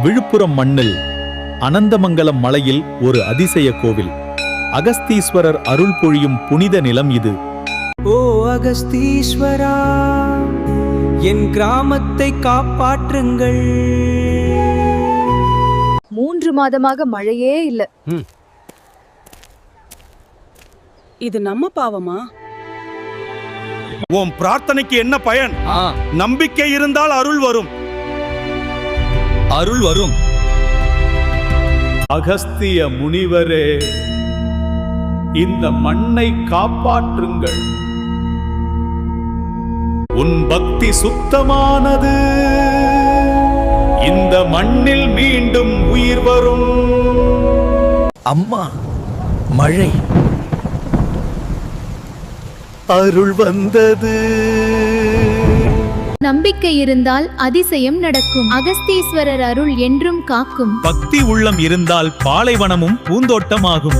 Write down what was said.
விழுப்புரம் மண்ணில் அனந்தமங்கலம் மலையில் ஒரு அதிசய கோவில். அகஸ்தீஸ்வரர் அருள் பொழியும் புனித நிலம் இது. ஓ அகஸ்தீஸ்வரா, என் கிராமத்தை காப்பாற்றுங்கள். 3 மாதமாக மழையே இல்ல. இது நம்ம பாவமா? உன் பிரார்த்தனைக்கு என்ன பயன்? நம்பிக்கை இருந்தால் அருள் வரும். அருள் வரும். அகஸ்திய முனிவரே, இந்த மண்ணை காப்பாற்றுங்கள். உன் பக்தி சுத்தமானது. இந்த மண்ணில் மீண்டும் உயிர் வரும். அம்மா, மழை அருள் வந்தது. நம்பிக்கை இருந்தால் அதிசயம் நடக்கும். அகஸ்தீஸ்வரர் அருள் என்றும் காக்கும். பக்தி உள்ளம் இருந்தால் பாலைவனமும் பூந்தோட்டமாகும்.